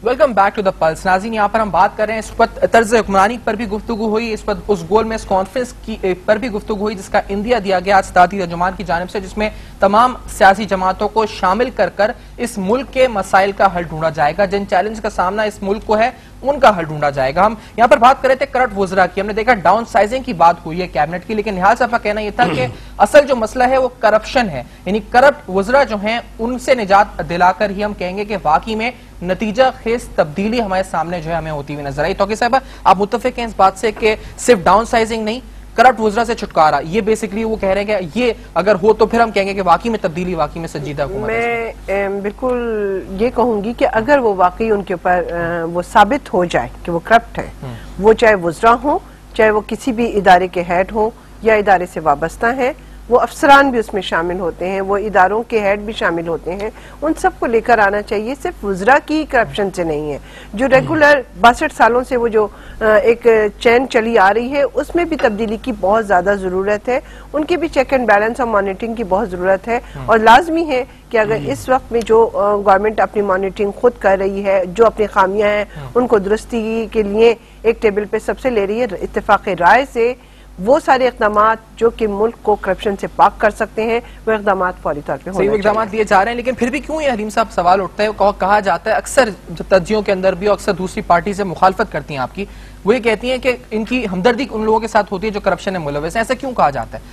Welcome back to the pulse. नाज़रीन, यहाँ पर हम बात कर रहे हैं, इस वक्त तर्ज हुक्मरानी पर भी गुफ्तगू हुई, इस वक्त उस गोल में इस कॉन्फ्रेंस की पर भी गुफ्तगू हुई जिसका इंदिया दिया गया इत्तेहादी तर्जुमान की जानिब से, जिसमें तमाम सियासी जमातों को शामिल कर कर इस मुल्क के मसाइल का हल ढूंढा जाएगा। जिन चैलेंज का सामना इस मुल्क को है उनका हल ढूंढा जाएगा। हम यहाँ पर बात कर रहे थे करप्ट वुज़रा की, हमने देखा डाउन साइजिंग की बात हुई है कैबिनेट की, लेकिन निहाल साहब का कहना यह था कि असल जो मसला है वो करप्शन है, यानी करप्ट वुज़रा जो हैं उनसे निजात दिलाकर ही हम कहेंगे कि वाकई में नतीजा खेज तब्दीली हमारे सामने जो है हमें होती हुई नजर आई। तो साहब, आप मुत्तफिक हैं इस बात से कि सिर्फ डाउन साइजिंग नहीं, करप्ट वुज़रा से छुटकारा, ये बेसिकली वो कह रहे हैं कि ये अगर हो तो फिर हम कहेंगे कि वाकई में तब्दीली, वाकई में संजीदा हुकूमत। मैं बिल्कुल ये कहूंगी कि अगर वो वाकई उनके ऊपर वो साबित हो जाए कि वो करप्ट है, वो चाहे वुज़रा हो, चाहे वो किसी भी इदारे के हेड हो या इदारे से वाबस्ता है, वो अफसरान भी उसमें शामिल होते हैं, वो इदारों के हेड भी शामिल होते हैं, उन सबको लेकर आना चाहिए। सिर्फ वुज़रा की करप्शन से नहीं है, जो रेगुलर 62 सालों से वो जो एक चैन चली आ रही है उसमें भी तब्दीली की बहुत ज्यादा जरूरत है। उनकी भी चेक एंड बैलेंस और मॉनिटरिंग की बहुत जरूरत है, और लाजमी है कि अगर इस वक्त में जो गवर्नमेंट अपनी मॉनिटरिंग खुद कर रही है, जो अपनी खामियां हैं उनको दुरुस्ती के लिए एक टेबल पे सबसे ले रही है, इत्तेफाक राय से वो सारे इक़दामात जो कि मुल्क को करप्शन से पाक कर सकते हैं, वो इक़दामात फौरी तौर पे सही इक़दामात दिए जा रहे हैं। लेकिन फिर भी क्यों ये हलीम साहब सवाल उठता है, कहा जाता है अक्सर तज्जियों के अंदर भी, अक्सर दूसरी पार्टी से मुखालफत करती हैं आपकी, वो ये कहती हैं कि इनकी हमदर्दी उन लोगों के साथ होती है जो करप्शन में मुलव्वस है। ऐसा क्यों कहा जाता है,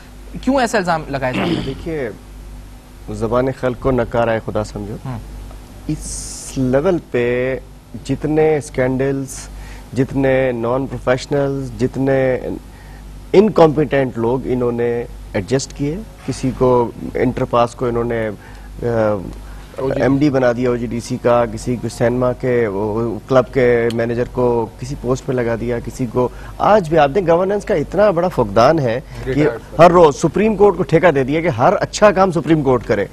क्यों ऐसा इल्जाम लगाया जाता है? देखिए, ज़बान खल्क़ को नकार आए खुदा समझो, इस लेवल पे जितने स्कैंडल्स, जितने नॉन प्रोफेशनल्स, जितने इनकॉम्पिटेंट लोग इन्होंने एडजस्ट किए, किसी को इंटरपास को इन्होंने एमडी बना दिया ओजीडीसी का, किसी को सैनमा के क्लब के मैनेजर को किसी पोस्ट पे लगा दिया, किसी को आज भी आप देखें गवर्नेंस का इतना बड़ा फुकदान है कि हर रोज सुप्रीम कोर्ट को ठेका दे दिया कि हर अच्छा काम सुप्रीम कोर्ट करे,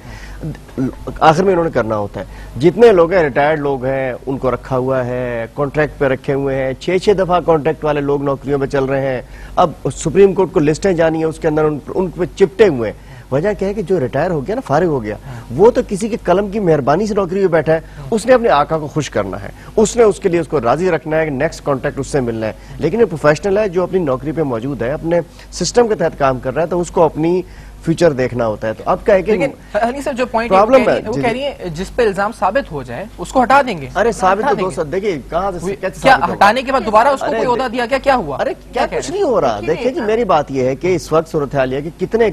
आखिर में इन्होंने करना होता है। जितने लोग हैं, रिटायर्ड लोग हैं, उनको रखा हुआ है, कॉन्ट्रैक्ट पे रखे हुए हैं, 6-6 दफा कॉन्ट्रैक्ट वाले लोग नौकरियों पे चल रहे हैं। अब सुप्रीम कोर्ट को लिस्टें जानी है, उसके अंदर उन पे चिपटे हुए हैं। वजह क्या है कि जो रिटायर हो गया ना, फारिग हो गया, वो तो किसी के कलम की मेहरबानी से नौकरी पे बैठा है, उसने अपने आका को खुश करना है, उसने उसके लिए उसको राजी रखना है कि नेक्स्ट कॉन्ट्रैक्ट उससे मिलना है। लेकिन ये प्रोफेशनल है जो अपनी नौकरी पे मौजूद है, अपने सिस्टम के तहत काम कर रहा है, तो उसको अपनी फ्यूचर देखना होता है। तो अब क्या है कि जो पॉइंट प्रॉब्लम है, वो कह रही है जिस पे इल्जाम साबित हो जाए उसको हटा देंगे। अरे साबित तो दोस्त देखिए कहाँ से क्या हटाने के बाद दोबारा उसको कोई ओहदा दिया क्या हुआ? अरे क्या कुछ नहीं हो रहा। देखिए जी, मेरी बात यह है कि इस वक्त सूरत हाल है कि कितने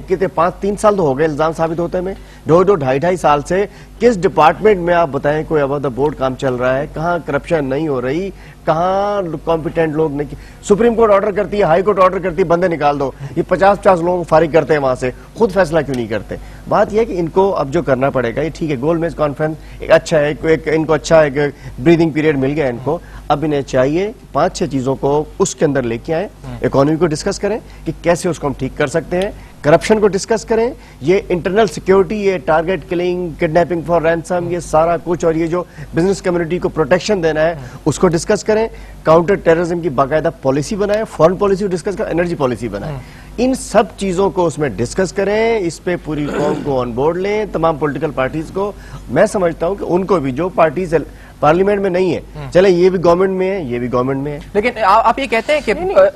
3 साल तो हो गए इल्जाम साबित होते में, 2-2, 2.5 साल से किस डिपार्टमेंट में आप बताएं कोई अबाउट द बोर्ड काम चल रहा है, कहाँ करप्शन नहीं हो रही, कहाँ कॉम्पिटेंट लोग नहीं। सुप्रीम कोर्ट ऑर्डर करती है, हाई कोर्ट ऑर्डर करती है, बंदे निकाल दो, ये 50-50 लोगों को फारिग करते हैं वहां से, खुद फैसला क्यों नहीं करते? बात यह है कि इनको अब जो करना पड़ेगा, ये ठीक है, गोलमेज कॉन्फ्रेंस एक अच्छा है, इनको अच्छा एक ब्रीदिंग पीरियड मिल गया इनको। अब इन्हें चाहिए 5-6 चीजों को उसके अंदर लेके आए, इकोनॉमी को डिस्कस करें कि कैसे उसको हम ठीक कर सकते हैं, करप्शन को डिस्कस करें, ये इंटरनल सिक्योरिटी, ये target killing, kidnapping for ransom, ये सारा कुछ, और ये जो बिजनेस कम्युनिटी को प्रोटेक्शन देना है उसको डिस्कस करें, काउंटर टेररिज्म की बाकायदा पॉलिसी बनाए, फॉरेन पॉलिसी डिस्कस करें, एनर्जी पॉलिसी बनाए, इन सब चीजों को उसमें डिस्कस करें, इस पे पूरी कौम को ऑन बोर्ड लें, तमाम पॉलिटिकल पार्टीज को। मैं समझता हूं कि उनको भी, जो पार्टीज पार्लियामेंट में नहीं है, चले ये भी गवर्नमेंट में है, ये भी गवर्नमेंट में है, लेकिन आप ये कहते हैं कि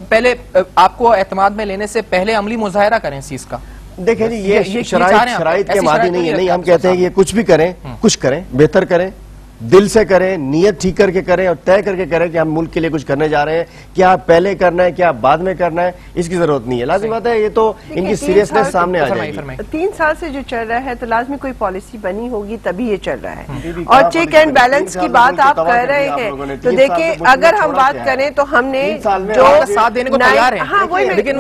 पहले आपको एतमाद में लेने से पहले अमली मुजाहरा करें इस चीज का। देखिए जी, ये शराइत के मादी नहीं है। नहीं, हम कहते हैं कि ये कुछ भी करें, कुछ करें, बेहतर करें, दिल से करें, नियत ठीक करके करें और तय करके करें कि हम मुल्क के लिए कुछ करने जा रहे हैं। क्या पहले करना है, क्या बाद में करना है, इसकी जरूरत नहीं है। लाजिम बात है, ये तो इनकी सीरियसनेस सामने आ जाएगी। 3 साल से जो चल रहा है तो लाजमी कोई पॉलिसी बनी होगी तभी ये चल रहा है। और चेक एंड बैलेंस की बात आप कर रहे हैं, तो देखिए अगर हम बात करें तो हमने जो साथ देने को तैयार है, हाँ वही, लेकिन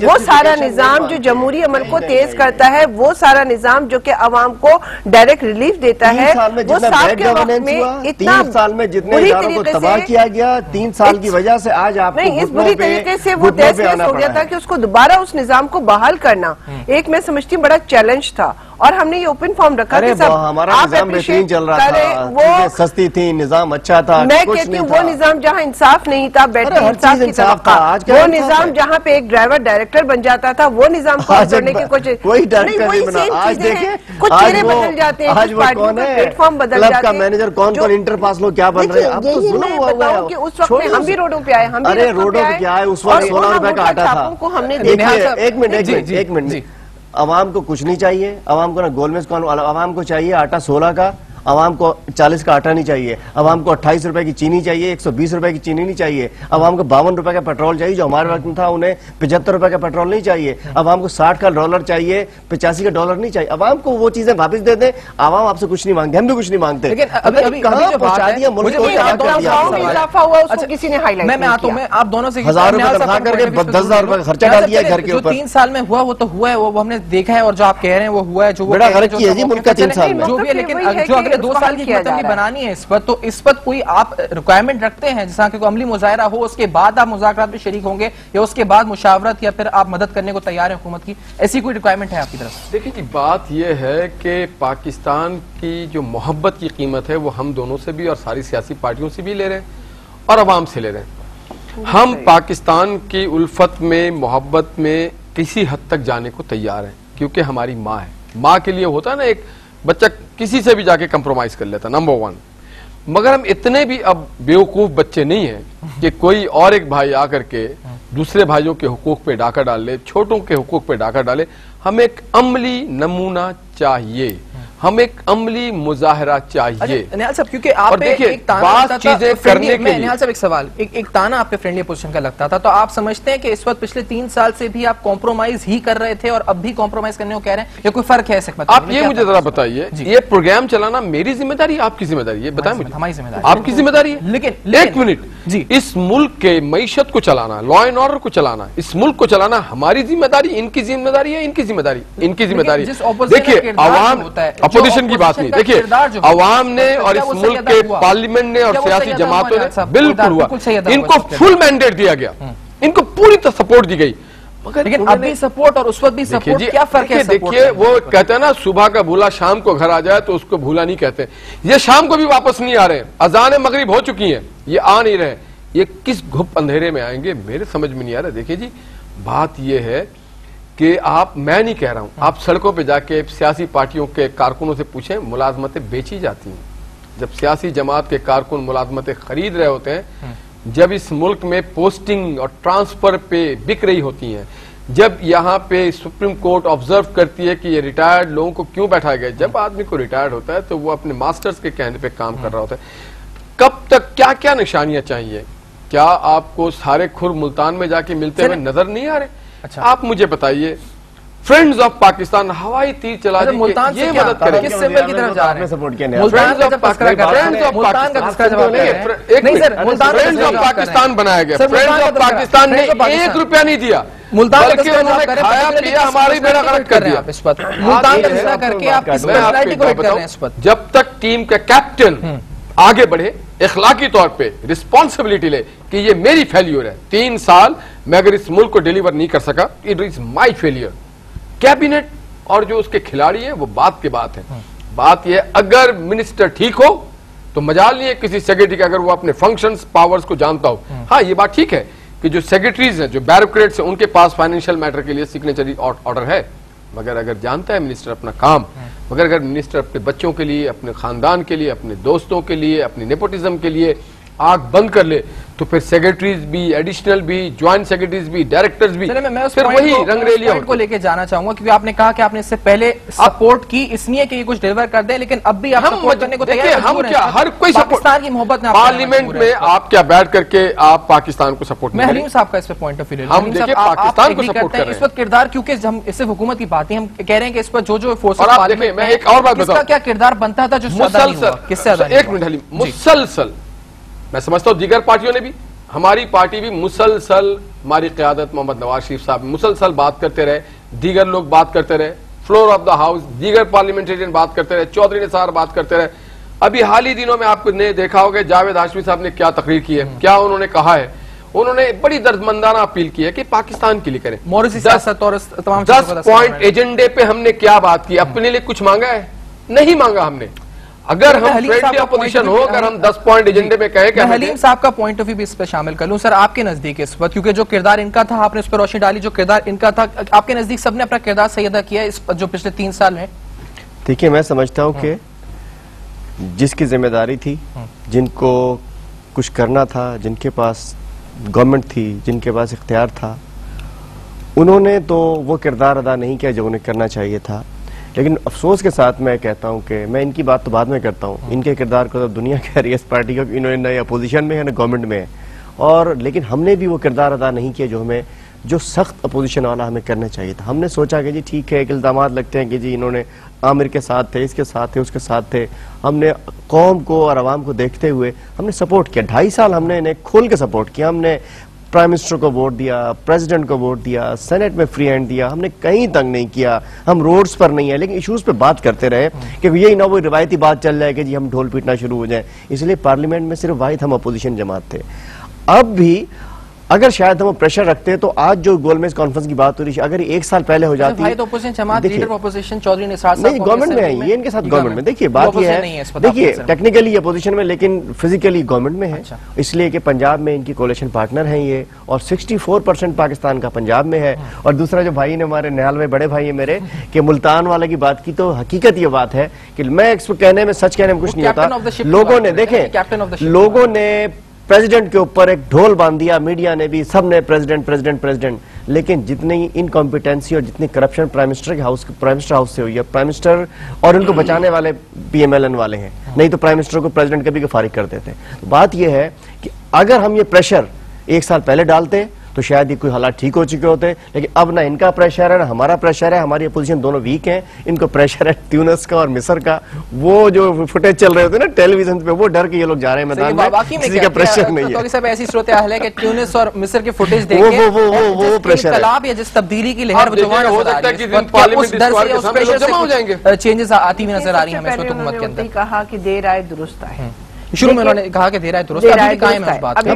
वो सारा निजाम जो जमहूरी अमल को तेज करता है, वो सारा निजाम जो कि अवाम को डायरेक्ट रिलीफ देता है, वो 7 के वक्त में इतना 3 साल में जितने इदारों को तबाह किया गया, 3 साल की वजह से आज आपको नहीं, इस बुरी तरीके से वो तहस हो गया था कि उसको दोबारा उस निजाम को बहाल करना एक मैं समझती हूँ बड़ा चैलेंज था। और हमने ये ओपन फॉर्म रखा अरे कि सब हमारा आप निजाम बेहतरीन चल रहा था, वो चीजें सस्ती थी, निजाम अच्छा था, मैं कुछ कहती नहीं हूँ था। वो निजाम जहाँ इंसाफ नहीं था, बैठे हर इंसाफ चीज की इंसाफ तरफ था, था, आज क्या वो इंसाफ निजाम है? जहाँ पे एक ड्राइवर डायरेक्टर बन जाता था, वो निजाम को आज करने की कुछ कोई डायरेक्टर नहीं बना। आज देखिए कुछ चेहरे बदल जाते हैं, आज कुछ वो पार्टियों कौन के है, प्लेटफॉर्म बदल क्लब जाते का हैं। मैनेजर कौन कौन, इंटर पास लोग क्या बन रहे हैं। अब तो यही जुल्म मैं हुआ हुआ बताऊं कि उस वक्त छोड़िए में हम भी रोडों पे आए, हम भी अरे रास्तों रोडों पे आए, क्या है, उस और वक्त 16 रुपए का उन आटा छापों को था। हमने देखिए देखा। एक मिनट अवाम को कुछ नहीं चाहिए, अवाम को ना गोलमेज कौन, अवाम को चाहिए आटा 16 का, अवाम को 40 का आटा नहीं चाहिए, अवाम को 28 रुपए की चीनी चाहिए, 120 रुपए की चीनी नहीं चाहिए, अवाम को 52 रुपए का पेट्रोल चाहिए जो हमारे वक्त में था, उन्हें 75 रुपए का पेट्रोल नहीं चाहिए, अवाम को 60 का डॉलर चाहिए, 85 का डॉलर नहीं चाहिए। अवाम को वो चीजें वापस दे दें, अवाम आपसे कुछ नहीं मांगते, हम भी कुछ नहीं मांगते। लेकिन अभी कहाँ जो बात पहुंचा है, दिया मुल्क मुझे को, ये क्या आप दोनों कर दिया सवाल आपने? है। इजाफा हुआ उसको अच्छा, किसी ने हाईलाइट मैं नहीं आता हूं, किया। मैं आप दोनों से 1000 रुपए तनख्वाह करके 10,000 रुपए का खर्चा डाल दिया घर के जो ऊपर। 3 साल में हुआ वो तो हुआ है, वो हमने देखा है, और जो आप कह रहे हैं वो हुआ है, जो वो बेड़ा कह रहे हैं, गर्क की है जी मुल्क का 3 साल में। जो भी है, लेकिन वही है जो कि अगले 2 उसको साल हल की किया जा हिकमत रहा है। बनानी है इस पर, तो इस पर कोई आप रिक्वायरमेंट रखते हैं जिसका कि कोई अमली मुजाहरा हो, उसके बाद आप मुज़ाकरात में शरीक होंगे, या उसके बाद मुशावरत, या फिर आप मदद करने को तैयार हैं हुकूमत की? ऐसी कोई रिक्वायरमेंट है आपकी तरफ से? देखिए जी, बात यह है कि पाकिस्तान की जो मोहब्बत की कीमत है वो हम दोनों से भी और सारी सियासी पार्टियों से भी ले रहे हैं और अवाम से ले रहे हैं। हम पाकिस्तान की उल्फत में, मोहब्बत में किसी हद तक जाने को तैयार हैं, क्योंकि हमारी माँ है। माँ के लिए होता है ना, एक बच्चा किसी से भी जाके कंप्रोमाइज कर लेता, नंबर 1। मगर हम इतने भी अब बेवकूफ बच्चे नहीं हैं कि कोई और एक भाई आकर के दूसरे भाइयों के हुकूक पे डाका डाल ले, छोटों के हुकूक पे डाका डाले। हमें एक अमली नमूना चाहिए, हमें एक अमली मुजाहरा चाहिए। निहाल साहब, क्योंकि आप देखिए, एक ताना बात लगता था चीजें फ्रेंडली- करने के मैं लिए। निहाल साहब एक सवाल, एक ताना आपके फ्रेंडली पोजीशन का लगता था, तो आप समझते हैं कि इस वक्त पिछले 3 साल से भी आप कॉम्प्रोमाइज ही कर रहे थे और अब भी कॉम्प्रोमाइज करने को कह रहे हैं, या कोई फर्क है? आप ये मुझे जरा बताइए, ये प्रोग्राम चलाना मेरी जिम्मेदारी, आपकी जिम्मेदारी? ये बताएं मुझे। हमारी जिम्मेदारी, आपकी जिम्मेदारी है। लेकिन एक मिनट जी, इस मुल्क के मईशत को चलाना, लॉ एंड ऑर्डर को चलाना, इस मुल्क को चलाना हमारी जिम्मेदारी, इनकी जिम्मेदारी है? इनकी जिम्मेदारी, इनकी जिम्मेदारी। जिस opposition का देखिए, किरदार अवाम जो होता है, अपोजिशन की बात opposition नहीं, का देखिए किरदार जो अवाम ने क्या और इस वो मुल्क सही के अदा हुआ? पार्लियामेंट ने और क्या वो सियासी सही अदा जमातों हुआ, ने साहब? बिल्कुल हुआ, बिल्कुल सही अदा हुआ इनको इसके फुल मैंडेट दिया गया, इनको पूरी तरह सपोर्ट दी गई। मगर लेकिन उन्होंने- अभी सपोर्ट और उस वक्त भी देखिए सपोर्ट, जी, क्या फर्क है? देखिए वो कहते हैं ना, सुबह का भूला शाम को घर आ जाए तो उसको भूला नहीं कहते। ये शाम को भी वापस नहीं आ रहे हैं, अजान मगरिब हो चुकी हैं, ये आ नहीं रहे। ये किस घुप अंधेरे में आएंगे, मेरे समझ में नहीं आ रहा। देखिए जी, बात ये है कि मैं नहीं कह रहा हूं, आप सड़कों पे जाके सियासी पार्टियों के कारकुनों से पूछें, मुलाजमतें बेची जाती हैं। जब सियासी जमात के कारकुन मुलाजमतें खरीद रहे होते हैं, जब इस मुल्क में पोस्टिंग और ट्रांसफर पे बिक रही होती हैं, जब यहाँ पे सुप्रीम कोर्ट ऑब्जर्व करती है कि ये रिटायर्ड लोगों को क्यों बैठाया गया। जब आदमी को रिटायर्ड होता है तो वो अपने मास्टर्स के कहने पे काम कर रहा होता है। कब तक क्या क्या निशानियां चाहिए? क्या आपको सारे खुर मुल्तान में जाके मिलते हुए नजर नहीं आ रहे? अच्छा, आप मुझे बताइए, फ्रेंड्स ऑफ पाकिस्तान हवाई तीर चला दी, मुल्तान ये से क्या? मदद करेंगे। किस सिंबल की तरफ जा रहे हैं? सपोर्ट किया मुल्तान Friends का of जब तस्करा कर रहे हैं, Friends of मुल्तान का तस्करा जवाब दे रहे हैं। एक नहीं मिनट, सर, मुल्तान का फ्रेंड्स तस्करा ऑफ जवाब कर रहे पाकिस्तान हैं। बनाया गया, सर, फ्रेंड्स मुल्तान ऑफ का पाकिस्तान ने Friends of Pakistan। 1 रुपया नहीं दिया, मुल्तान का बल्कि तस्करा जवाब उन्होंने कर रहे हैं। खाया particularly पिया किस हमारी बेड़ा personality गर्क को कर कर रहे हैं दिया। आप इस पर? मुल्तान का ये है, तस्करा करके आप किस मैं आपको पर्सनालिटी को एक हिट बात कर रहे हैं इस पर? बताऊं, जब तक टीम का कैप्टन आगे बढ़े, इखलाकी तौर पे रिस्पॉन्सिबिलिटी ले कि ये मेरी फेल्यूर है, 3 साल मैं अगर इस मुल्क को डिलीवर नहीं कर सका, it is my failure. Cabinet और जो उसके खिलाड़ी है वो बात की बात है। बात यह, अगर मिनिस्टर ठीक हो तो मजाल नहीं है किसी सेक्रेटरी का, अगर वो अपने फंक्शंस पावर्स को जानता हो। हाँ, ये बात ठीक है कि जो सेक्रेटरीज हैं, जो ब्यूरोक्रेट्स हैं, उनके पास फाइनेंशियल मैटर के लिए सिग्नेचरी ऑर्डर है, मगर अगर जानता है मिनिस्टर अपना काम, मगर अगर मिनिस्टर अपने बच्चों के लिए, अपने खानदान के लिए, अपने दोस्तों के लिए, अपनी नेपोटिज्म के लिए आग बंद कर ले, तो फिर सेक्रेटरीज भी, एडिशनल भी, ज्वाइंट सेक्रेटरीज भी, डायरेक्टर्स भी, मैं उस फिर point वही को- रंगरेलिया उस point को लेके जाना चाहूंगा, क्योंकि आपने कहा कि आपने इससे पहले सपोर्ट की इसलिए कि ये कुछ डिलीवर कर दे, लेकिन अब भी आप सपोर्ट करने को तैयार देखिए, हम मजबूर हैं। क्या हर कोई पाकिस्तान की मोहब्बत में आप पार्लियामेंट में आप क्या बैठ करके आप पाकिस्तान को सपोर्ट मैं नहीं हलीम साहब का इस पे पॉइंट ऑफ व्यू हम देखिए पाकिस्तान को सपोर्ट कर रहे इस हैं। वक्त किरदार, क्योंकि हम सिर्फ हुकूमत की बात नहीं, हम कह रहे हैं कि इस पर जो फोर्स और आप देखिए, मैं एक और बात बताऊं, क्या किरदार बनता था जो ज्यादा नहीं हुआ? किससे ज्यादा नहीं एक हुआ? मिनट हलीम, मुसलसल मैं समझता हूं दीगर पार्टियों ने भी, हमारी पार्टी भी मुसलसल, हमारी क़यादत मोहम्मद नवाज शरीफ साहब मुसलसल बात करते रहे, दीगर लोग बात करते रहे, फ्लोर ऑफ द हाउस दीगर पार्लियामेंटेरियन बात करते रहे, चौधरी निसार बात करते रहे। अभी हाल ही दिनों में आपने देखा होगा जावेद हाशमी साहब ने क्या तकरीर की है, क्या उन्होंने कहा है। उन्होंने बड़ी दर्दमंदाना अपील की है कि पाकिस्तान के लिए करें। मोरूसी सियासत और तमाम 10 पॉइंट एजेंडे पे हमने क्या बात की? अपने लिए कुछ मांगा है? नहीं मांगा हमने। अगर हम फ्रेंडली अपोजिशन हो, अगर हम 10 पॉइंट एजेंडे पे कहे कि हलीम साहब का पॉइंट ऑफ व्यू भी इस पर शामिल कर लूं। सर, आपके नजदीक इस वक्त, क्योंकि जो किरदार इनका था आपने उस पर रोशनी डाली, जो किरदार इनका था, आपके नजदीक सबने अपना किरदार सही अदा किया इस जो पिछले 3 साल में? देखिए, मैं समझता हूं कि जिसकी जिम्मेदारी थी, जिनको कुछ करना था, जिनके पास गवर्नमेंट थी, जिनके पास इख्तियार था, उन्होंने तो वो किरदार अदा नहीं किया जो उन्हें करना चाहिए था। लेकिन अफसोस के साथ मैं कहता हूं कि मैं इनकी बात तो बाद में करता हूं, इनके किरदार को तो दुनिया कह रही है इस पार्टी का, इन्होंने न अपोजिशन में है न गवर्नमेंट में है, और लेकिन हमने भी वो किरदार अदा नहीं किया जो सख्त अपोजिशन वाला हमें करना चाहिए था। हमने सोचा कि जी ठीक है, एक इल्जामात लगते हैं कि जी इन्होंने आमिर के साथ थे, इसके साथ थे, उसके साथ थे। हमने कौम को और आवाम को देखते हुए हमने सपोर्ट किया। 2.5 साल हमने इन्हें खोल के सपोर्ट किया। हमने प्राइम मिनिस्टर को वोट दिया, प्रेसिडेंट को वोट दिया, सेनेट में फ्री हैंड दिया, हमने कहीं तंग नहीं किया, हम रोड्स पर नहीं है, लेकिन इश्यूज पे बात करते रहे कि यही ना वो रिवायती बात चल जाए कि जी हम ढोल पीटना शुरू हो जाए। इसलिए पार्लियामेंट में सिर्फ वाहिद हम अपोजिशन जमात थे। अब भी अगर शायद हम प्रेशर रखते हैं तो आज जो गोलमेज कॉन्फ्रेंस की बात हो रही है, अगर 1 साल पहले हो जाती है, चौधरी निसार साहब नहीं गवर्नमेंट में है, ये इनके साथ गवर्नमेंट में। देखिए बात ये है, देखिए टेक्निकली अपोजिशन में, लेकिन फिजिकली गवर्नमेंट में है। इसलिए कि पंजाब में इनकी कोalition पार्टनर हैं ये, और 64% पाकिस्तान का पंजाब में है। और दूसरा जो भाई ने हमारे निहाल में बड़े भाई है मेरे, कि मुल्तान वाले की बात की, तो हकीकत ये बात है कि मैं इसको कहने में, सच कहने में कुछ नहीं होता। लोगों ने देखें, लोगों ने प्रेसिडेंट के ऊपर एक ढोल बांध दिया, मीडिया ने भी, सबने प्रेसिडेंट प्रेसिडेंट प्रेसिडेंट, लेकिन जितनी इनकॉम्पिटेंसी और जितनी करप्शन प्राइम मिनिस्टर हाउस से हुई है, प्राइम मिनिस्टर और उनको बचाने वाले PMLN वाले हैं, नहीं तो प्राइम मिनिस्टर को प्रेसिडेंट कभी फारिग कर देते हैं। तो बात यह है कि अगर हम ये प्रेशर 1 साल पहले डालते तो शायद ये कोई हालात ठीक हो चुके होते, लेकिन अब ना इनका प्रेशर है ना हमारा प्रेशर है। हमारी अपोजिशन दोनों वीक हैं, इनको प्रेशर है ट्यूनिस का और मिस्र का। वो जो फुटेज चल रहे होते हैं ना टेलीविजन पे, वो डर के ये लोग जा रहे हैं मैदान में, किसी का प्रेशर नहीं है। तो सब ऐसी सूरत हाल है कि ट्यूनिस और मिस्र के फुटेज देख के वो प्रेशर है, या जिस तब्दीली की लहर चेंजेस आती हुई नजर आ रही है हमें हुकूमत के अंदर। कहा कि देर आए दुरुस्त आए, शुरू में उन्होंने कहा कि दे रहा है दुरुस्त, अभी कायम है उस बात पे।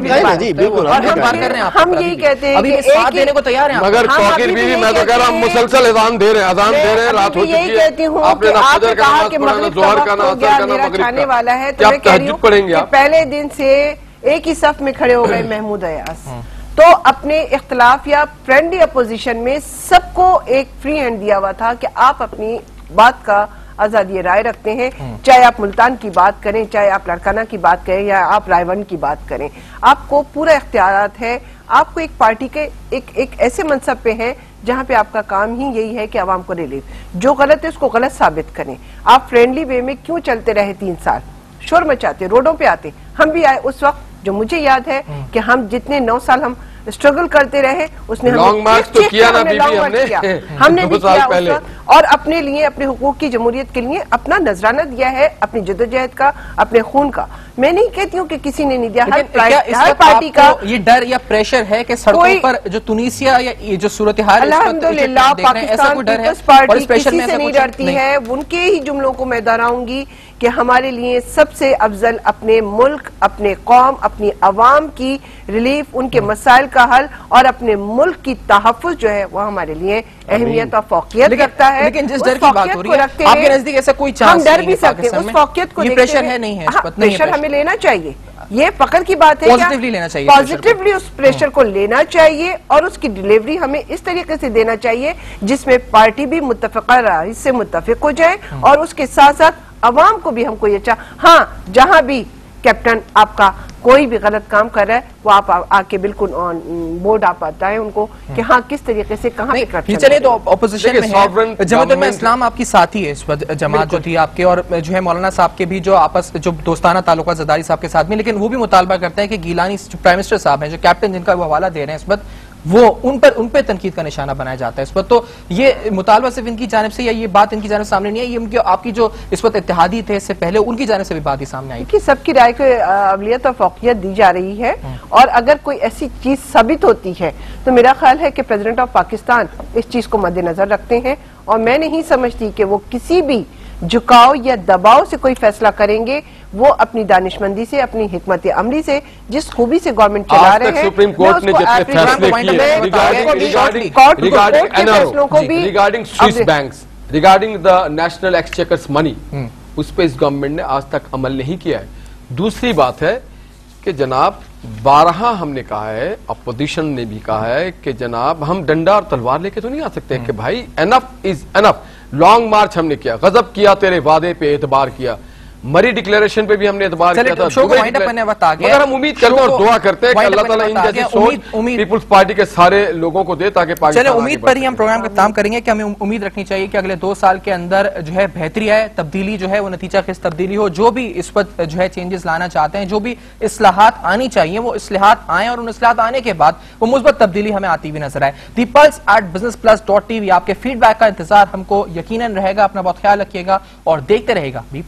हम यही कहते हैं अभी साथ देने को तैयार हैं, मगर कौकिर बीवी, मैं तो कह रहा हूं मुसलसल अजान दे रहे हैं, रात हो चुकी है। कहती हूँ आपने फजर का नमाज पढ़ना, जोहर का नमाज, असर का नमाज, मगरिब का वाला है, क्या आप तहज्जुद पढ़ेंगे? पहले दिन से एक ही सफ में खड़े हो गए महमूद अयाज, तो अपने इख्तलाफ या फ्रेंडली अपोजिशन में सबको एक फ्री हैंड दिया हुआ था कि आप अपनी बात का आजादी राय रखते हैं, चाहे आप मुल्तान की बात करें, चाहे आप लड़काना की बात करें, या आप रायवन की बात करें, आपको पूरा इख्तियारात है। आपको एक पार्टी के एक ऐसे मनसब पे है जहां पे आपका काम ही यही है कि आवाम को रिलीफ, जो गलत है उसको गलत साबित करें। आप फ्रेंडली वे में क्यों चलते रहे 3 साल, शोर मचाते, रोडों पे आते, हम भी आए उस वक्त, जो मुझे याद है कि हम जितने 9 साल हम स्ट्रगल करते रहे, उसने लॉन्ग मार्च तो किया ना बीबी, हमने भी किया पहले, और अपने लिए, अपने हुकूक की जमहूरियत के लिए अपना नजराना दिया है, अपनी जद्दोजहद का, अपने खून का। मैं नहीं कहती हूँ कि किसी ने नहीं दिया, हर पार्टी का ये डर या प्रेशर है कि सड़कों पर जो तुनीसिया या ये जो सूरत हाल, अल्हम्दुलिल्लाह पाकिस्तान पीपल्स पार्टी किसी से नहीं डरती है। उनके ही जुमलों को मैं दोहराऊंगी कि हमारे लिए सबसे अफजल अपने मुल्क, अपने कौम, अपनी आवाम की रिलीफ, उनके मसाइल का हल और अपने मुल्क की तहफ़्फ़ुज़ जो है वो हमारे लिए अहमियत और फौकियत रखता है। लेकिन जिस डर की बात हो रही है, आपके नजदीक ऐसा कोई चांस हम डर भी सकते हैं, उस फौकियत को प्रेशर है नहीं है, प्रेशर हमें लेना चाहिए, ये फकर की बात है, पॉजिटिवली लेना चाहिए, पॉजिटिवली उस प्रेशर को लेना चाहिए और उसकी डिलीवरी हमें इस तरीके से देना चाहिए जिसमें पार्टी भी मुत्तफ़िक़ा राय से मुत्तफ़िक़ हो जाए और उसके साथ साथ अवाम को भी हमको ये हाँ, जहां भी कैप्टन आपका कोई भी गलत काम कर रहा है वो आप आके बिल्कुल बोर्ड आप बताएं उनको कि हाँ किस तरीके से कहाँ पे करते हैं। चलिए, तो ऑपोजिशन में है जमात इस्लाम आपकी साथी है इस वक्त, जमात जो थी आपके, और जो है मौलाना साहब के भी जो आपस जो दोस्ताना ताल्लुका ज़रदारी साहब के साथ में, लेकिन वो भी मुतालबा करते हैं कि गिलानी जो प्राइम मिनिस्टर साहब हैं, जो कैप्टन जिनका वो हवाला दे रहे हैं इस वक्त, वो उन पर तनकीद का निशाना बनाया जाता है इस वक्त। तो ये मुतालबा सिर्फ इनकी जानिब से या ये बात इनकी जानिब सामने नहीं है, ये उनकी आपकी जो इस वक्त इत्तेहादी थे इससे पहले उनकी जानिब से भी बात ही सामने आई कि सबकी राय को अवलियत और फौकियत दी जा रही है। और अगर कोई ऐसी चीज साबित होती है तो मेरा ख्याल है कि प्रेसिडेंट ऑफ पाकिस्तान इस चीज को मद्देनजर रखते हैं और मैं नहीं समझती कि वो किसी भी झुकाव या दबाव से कोई फैसला करेंगे, वो अपनी दानिशमंदी से, अपनी हिकमत अमली से, जिस खूबी से गवर्नमेंट चला रहे हैं, सुप्रीम कोर्ट ने जितने फैसले किए regarding Swiss banks, regarding the national exchequer's money, उस पर इस गवर्नमेंट ने आज तक अमल नहीं किया है। दूसरी बात है कि जनाब 12 हमने कहा है, अपोजिशन ने भी कहा है कि जनाब हम डंडा और तलवार लेके तो नहीं आ सकते कि भाई एनफ इज एनफ। लॉन्ग मार्च हमने किया, गजब किया, तेरे वादे पे एतबार किया, मरी डिक्लेरेशन पे भी हमने एतबार किया था, मगर हम उम्मीद करते हैं और दुआ करते हैं कि अल्लाह ताला इन जैसी सोच पीपुल्स पार्टी के सारे लोगों को दे ताकि पाकिस्तान। चलिए उम्मीद पर ही हम प्रोग्राम का काम करेंगे कि हमें उम्मीद रखनी चाहिए कि अगले 2 साल के अंदर जो है बेहतरी आए, तब्दीली जो है वो नतीजा किस तब्दीली हो। जो भी इस वक्त जो है चेंजेस लाना चाहते हैं, जो भी इस्लाहात आनी चाहिए, वो इस्लाहात आए और उन इस्लाहात आने के बाद वो मुस्बत तब्दीली हमें आती हुई नजर आए। thepulse@businessplus.tv आपके फीडबैक का इंतजार हमको यकीनन रहेगा। अपना बहुत ख्याल रखिएगा और देखते रहेगा B+।